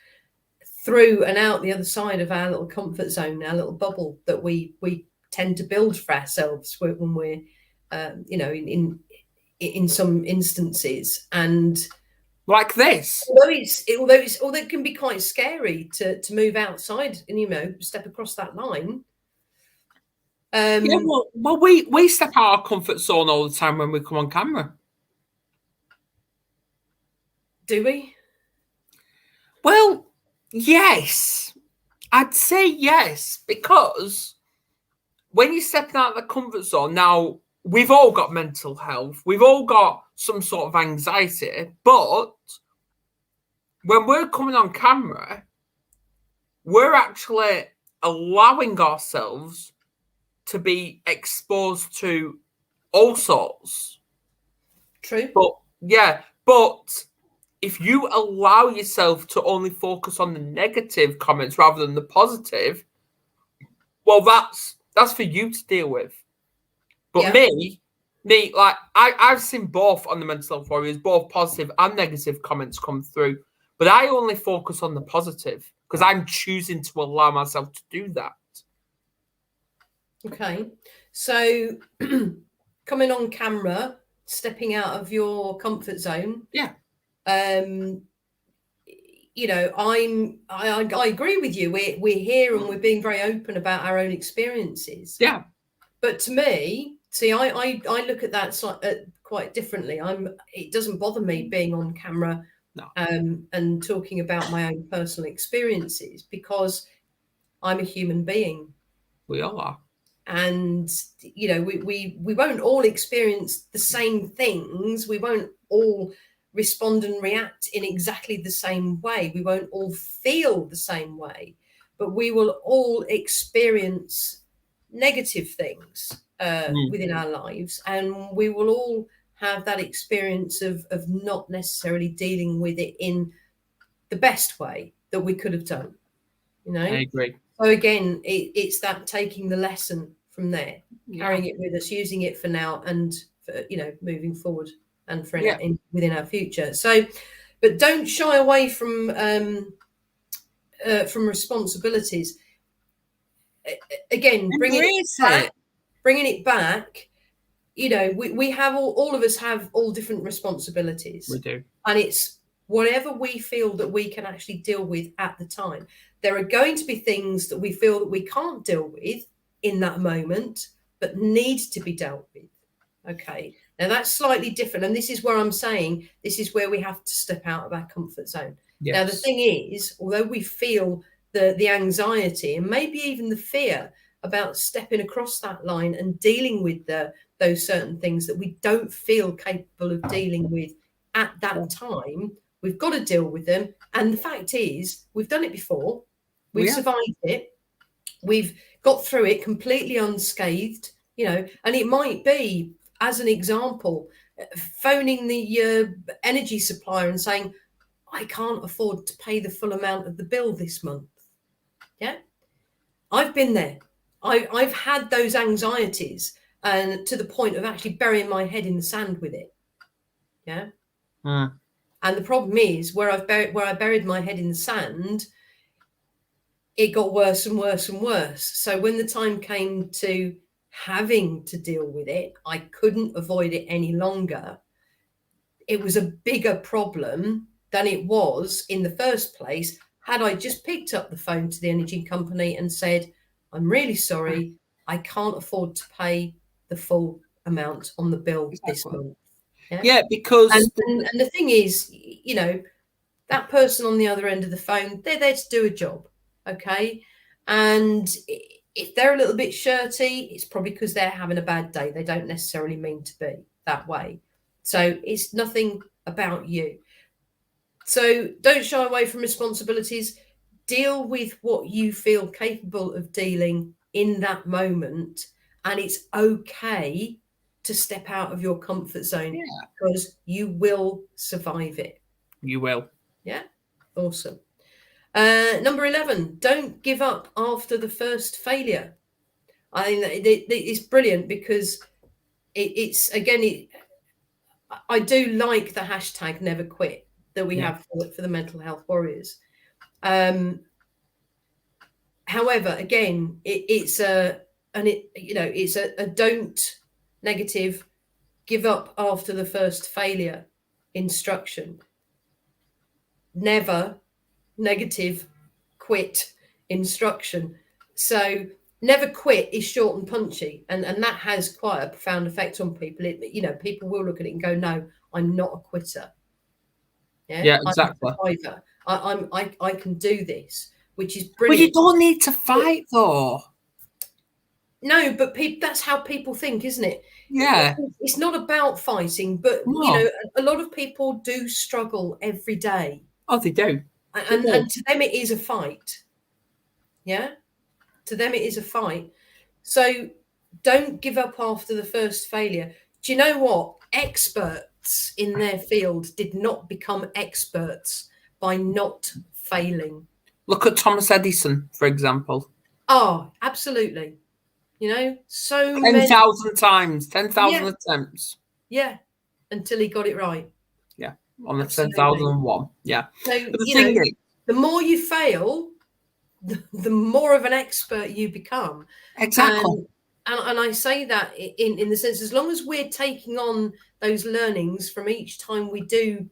through and out the other side of our little comfort zone, our little bubble that we tend to build for ourselves when we're, you know, in some instances. And like this, although it can be quite scary to move outside and, you know, step across that line. Well, we step out our comfort zone all the time when we come on camera. Do we? Well, yes. I'd say yes, because when you're stepping out of the comfort zone, now we've all got mental health, we've all got some sort of anxiety, but when we're coming on camera, we're actually allowing ourselves to be exposed to all sorts. True. But if you allow yourself to only focus on the negative comments rather than the positive, well, that's for you to deal with. But me, like I've seen both on the Mental Health Warriors, both positive and negative comments come through. But I only focus on the positive because I'm choosing to allow myself to do that. Okay. So coming on camera, stepping out of your comfort zone. Yeah. You know, I agree with you. We're here and we're being very open about our own experiences. Yeah. But to me, see, I look at that quite differently. It doesn't bother me being on camera No. And talking about my own personal experiences, because I'm a human being. We all are. And, you know, we won't all experience the same things. We won't all respond and react in exactly the same way. We won't all feel the same way, but we will all experience negative things within our lives. And we will all have that experience of not necessarily dealing with it in the best way that we could have done, you know. I agree. So again, it's that taking the lesson from there, carrying it with us, using it for now, and for, you know, moving forward and for within our future. So, but don't shy away from responsibilities. Again, bringing it back. You know, we have all of us have all different responsibilities. We do, and it's whatever we feel that we can actually deal with at the time. There are going to be things that we feel that we can't deal with in that moment, but need to be dealt with. Okay. Now that's slightly different. And this is where I'm saying this is where we have to step out of our comfort zone. Yes. Now, the thing is, although we feel the anxiety and maybe even the fear about stepping across that line and dealing with those certain things that we don't feel capable of dealing with at that time, we've got to deal with them. And the fact is, we've done it before. We've survived it. We've got through it completely unscathed, you know, and it might be, as an example, phoning the energy supplier and saying, I can't afford to pay the full amount of the bill this month. Yeah. I've been there. I've had those anxieties, and to the point of actually burying my head in the sand with it. Yeah. And the problem is where I buried my head in the sand, it got worse and worse and worse. So when the time came to having to deal with it, I couldn't avoid it any longer. It was a bigger problem than it was in the first place had I just picked up the phone to the energy company and said, I'm really sorry, I can't afford to pay the full amount on the bill this month. Yeah, because... And the thing is, you know, that person on the other end of the phone, they're there to do a job, okay? And if they're a little bit shirty, it's probably because they're having a bad day. They don't necessarily mean to be that way. So it's nothing about you. So don't shy away from responsibilities. Deal with what you feel capable of dealing in that moment. And it's okay to step out of your comfort zone because you will survive it. You will. Yeah. Awesome. Number 11, don't give up after the first failure. I think it's brilliant because it's again, I do like the hashtag never quit that we have for the mental health warriors. However, again, it's a don't negative give up after the first failure instruction. Never negative quit instruction. So never quit is short and punchy, and that has quite a profound effect on people. People will look at it and go, no, I'm not a quitter. Yeah, exactly. I can do this, which is brilliant. But you don't need to fight though. No, but that's how people think, isn't it? Yeah. It's not about fighting, but a lot of people do struggle every day. Oh, they do. And to them, it is a fight. Yeah. To them, it is a fight. So don't give up after the first failure. Do you know what? Experts in their field did not become experts by not failing. Look at Thomas Edison, for example. Oh, absolutely. So 10,000 times, 10,000 attempts. Yeah, until he got it right. Yeah, on the 10,001. Yeah. So, the more you fail, the more of an expert you become. Exactly. And I say that in the sense, as long as we're taking on those learnings from each time we do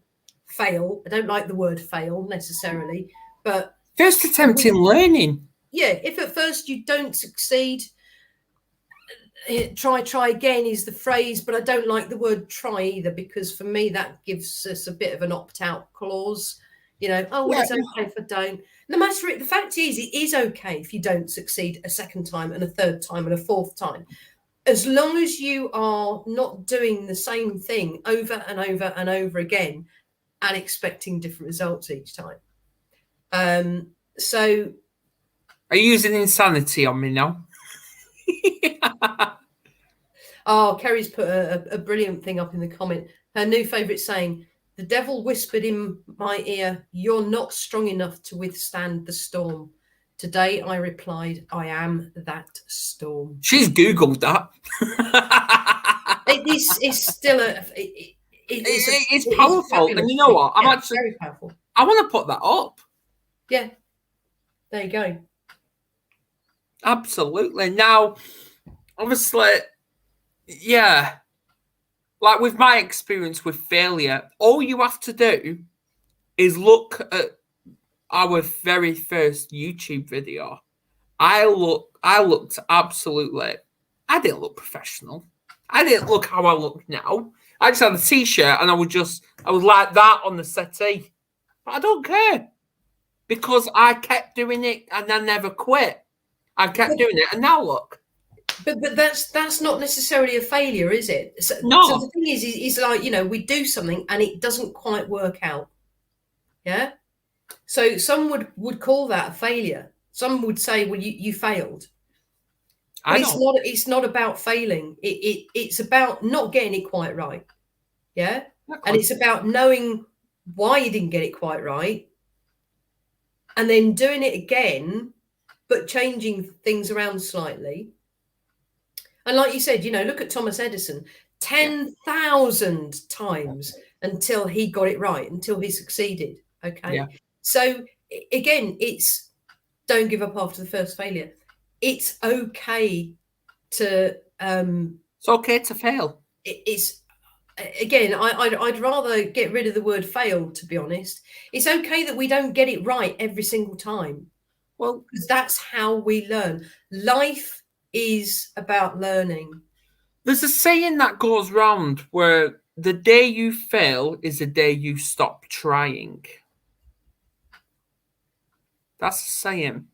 fail, I don't like the word fail necessarily, but... First attempt in learning. Yeah, if at first you don't succeed, try again is the phrase, but I don't like the word try either, because for me that gives us a bit of an opt-out clause. Oh, well, it's okay if I don't. No matter it, the fact is, it is okay if you don't succeed a second time and a third time and a fourth time, as long as you are not doing the same thing over and over and over again and expecting different results each time. So, are you using insanity on me now? Oh, Kerry's put a brilliant thing up in the comment. Her new favourite saying, "The devil whispered in my ear, 'You're not strong enough to withstand the storm.' Today I replied, 'I am that storm.'" She's Googled that. It's still it's powerful. And you know what? I'm actually very powerful. I want to put that up. Yeah. There you go. Absolutely. Now, obviously, yeah, like with my experience with failure, all you have to do is look at our very first YouTube video. I looked absolutely, I didn't look professional. I didn't look how I look now. I just had a t-shirt and I was like that on the settee. But I don't care, because I kept doing it and I never quit. I kept doing it, and now look. But that's not necessarily a failure, is it? No. So the thing is like, we do something and it doesn't quite work out. Yeah. So some would call that a failure. Some would say, well, you failed. But it's not about failing. It's about not getting it quite right. Yeah. And it's about knowing why you didn't get it quite right, and then doing it again, but changing things around slightly. And like you said, look at Thomas Edison, 10,000 times until he got it right, until he succeeded. Okay. Yeah. So again, it's don't give up after the first failure. It's okay to it's okay to fail. It's again, I'd rather get rid of the word fail, to be honest. It's okay that we don't get it right every single time. Well, because that's how we learn. Life is about learning. There's a saying that goes round where the day you fail is the day you stop trying. That's a saying.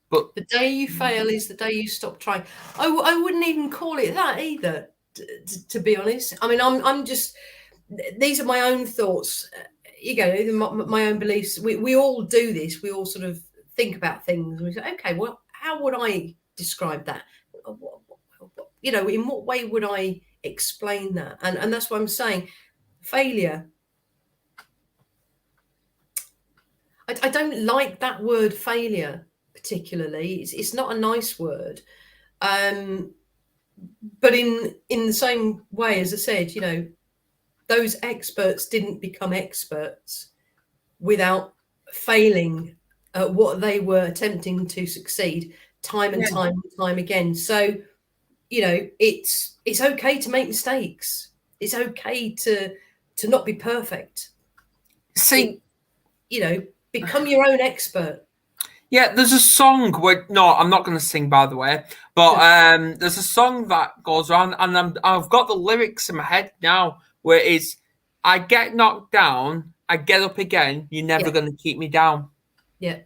But the day you fail is the day you stop trying. I wouldn't even call it that either, to be honest. I mean, I'm just, these are my own thoughts, my own beliefs. We all do this. We all sort of think about things. We say, okay, well, how would I describe that? In what way would I explain that? And that's what I'm saying. Failure. I don't like that word failure particularly. It's not a nice word. But in the same way, as I said, those experts didn't become experts without failing at what they were attempting to succeed time and time again. So, it's okay to make mistakes. It's okay to not be perfect. See, become your own expert. Yeah, there's a song where I'm not going to sing, by the way, but there's a song that goes on, and I've got the lyrics in my head now, where it's, I get knocked down, I get up again, you're never going to keep me down. Yeah.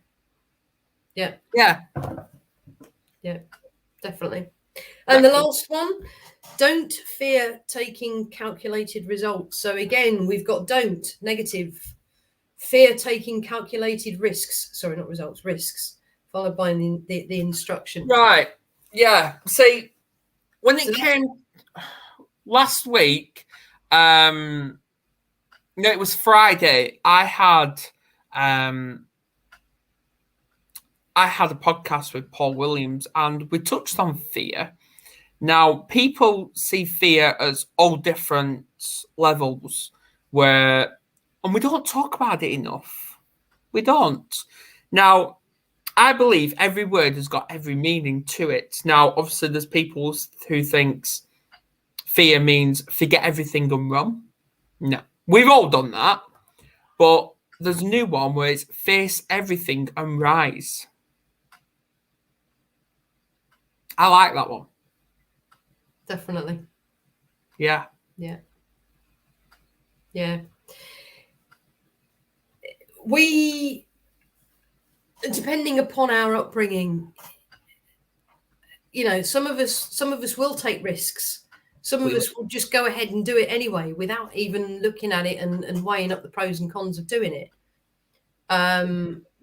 Definitely. And the last one, don't fear taking calculated results. So again, we've got don't, negative. Fear taking calculated risks. Sorry, not results, risks, followed by the instruction. Right. Yeah. See, when it came last week, it was Friday. I had a podcast with Paul Williams, and we touched on fear. Now, people see fear as all different levels, and we don't talk about it enough. We don't. Now, I believe every word has got every meaning to it. Now, obviously, there's people who thinks fear means forget everything gone wrong. No, we've all done that. But there's a new one where it's face everything and rise. I like that one. Definitely. Yeah. Yeah. Yeah. We, depending upon our upbringing, you know, some of us will take risks. Some of us will just go ahead and do it anyway without even looking at it and weighing up the pros and cons of doing it.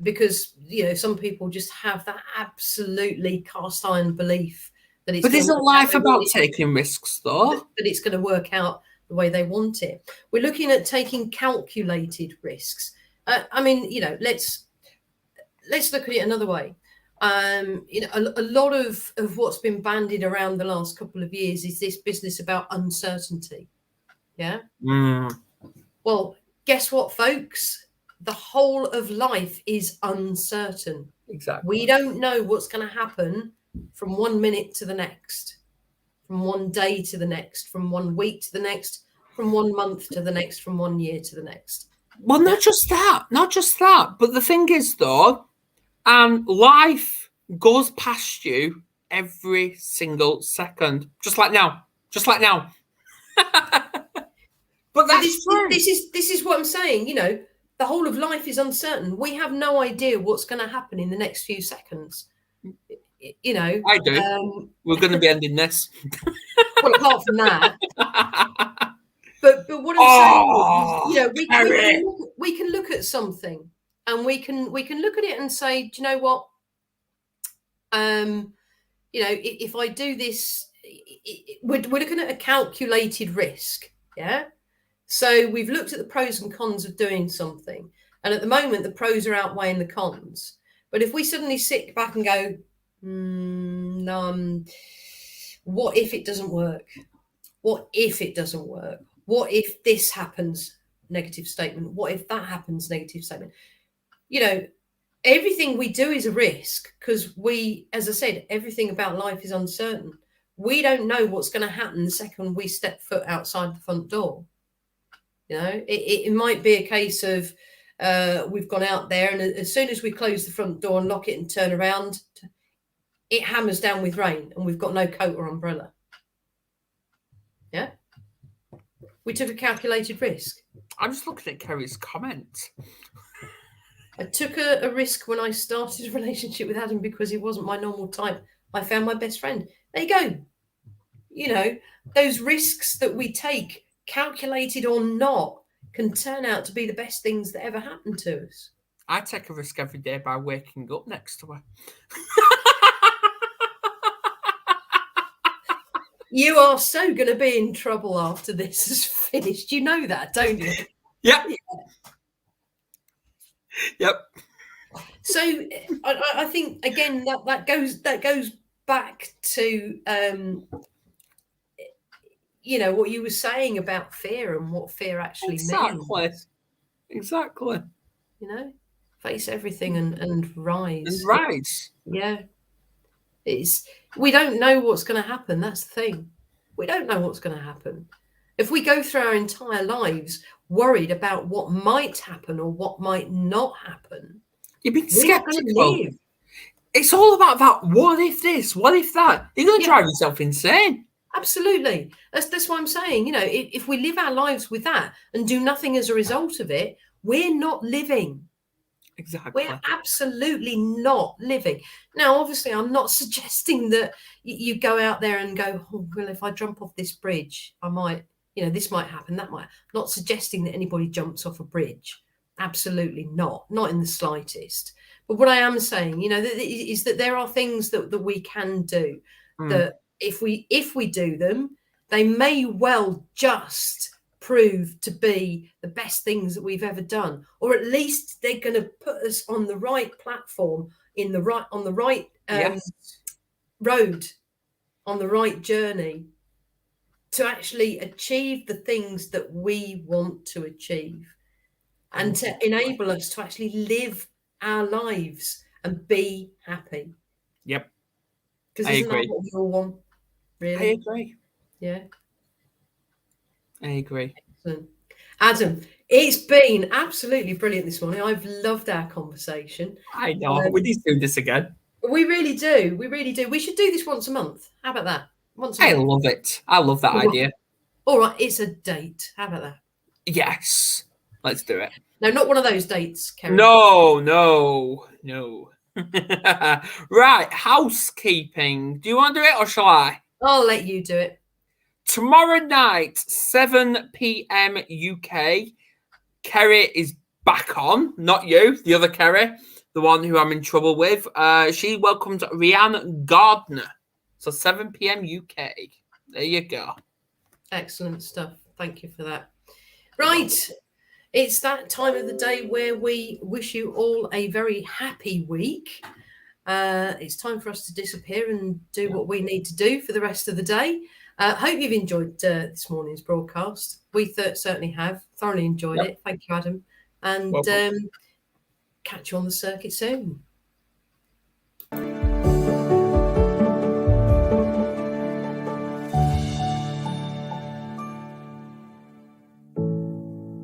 Because, you know, some people just have that absolutely cast iron belief that it's. But isn't life about taking risks, though? That it's going to work out the way they want it. We're looking at taking calculated risks. I mean, you know, let's look at it another way. You know, a lot of what's been bandied around the last couple of years is this business about uncertainty. Yeah. Well, guess what, folks? The whole of life is uncertain. Exactly. We don't know what's going to happen from 1 minute to the next, from one day to the next, from 1 week to the next, from 1 month to the next, from 1 year to the next. Well, not just that. But the thing is, though, life goes past you every single second, just like now. But that's true. This is what I'm saying. You know, the whole of life is uncertain. We have no idea what's going to happen in the next few seconds. You know, I do. We're going to be ending this. Well, apart from that. But what I'm saying is, you know, we can look at something and we can look at it and say, do you know what? You know, if I do this, we're looking at a calculated risk. Yeah. So we've looked at the pros and cons of doing something. And at the moment, the pros are outweighing the cons. But if we suddenly sit back and go, what if it doesn't work? What if it doesn't work? What if this happens? Negative statement. What if that happens? Negative statement. You know, everything we do is a risk because as I said, everything about life is uncertain. We don't know what's going to happen the second we step foot outside the front door. You know, it might be a case of we've gone out there and as soon as we close the front door and lock it and turn around, it hammers down with rain and we've got no coat or umbrella. Yeah. We took a calculated risk. I'm just looking at Kerry's comment. I took a risk when I started a relationship with Adam because he wasn't my normal type. I found my best friend. There you go. You know, those risks that we take, calculated or not, can turn out to be the best things that ever happened to us. I take a risk every day by waking up next to her. You are so going to be in trouble after this is finished. You know that, don't you? Yep. Yep. So I think again that goes back to you know what you were saying about fear and what fear actually means. Exactly. You know, face everything and rise. And rise. Yeah. We don't know what's going to happen. That's the thing. We don't know what's going to happen. If we go through our entire lives worried about what might happen or what might not happen, you've been skeptical. It's all about that. What if this? What if that? You're going to drive yourself insane. Absolutely. That's what I'm saying. You know, if we live our lives with that and do nothing as a result of it, we're not living. Exactly. We're absolutely not living. Now, obviously, I'm not suggesting that you go out there and go, oh, well, if I jump off this bridge, I might, you know, this might happen, that might. I'm not suggesting that anybody jumps off a bridge. Absolutely not in the slightest. But what I am saying, you know, is that there are things that we can do that if we do them, they may well just prove to be the best things that we've ever done, or at least they're going to put us on the right platform, on the right road, on the right journey to actually achieve the things that we want to achieve and to enable us to actually live our lives and be happy. Yep. Because isn't that what we all want? Really? I agree. Yeah. I agree. Excellent. Adam, it's been absolutely brilliant this morning. I've loved our conversation. I know. We need to do this again. We really do. We really do. We should do this once a month. How about that? Once a I month. love it. I love that idea. All right, it's a date. How about that? Yes. Let's do it. No, not one of those dates, Kerry. No. Right, housekeeping. Do you want to do it or shall I? I'll let you do it. Tomorrow night, 7 p.m. UK, Kerry is back on. Not you, the other Kerry, the one who I'm in trouble with. She welcomes Rianne Gardner. So 7 p.m. UK. There you go. Excellent stuff. Thank you for that. Right. It's that time of the day where we wish you all a very happy week. It's time for us to disappear and do what we need to do for the rest of the day. Hope you've enjoyed this morning's broadcast. We certainly have. Thoroughly enjoyed it. Thank you, Adam. And catch you on the circuit soon.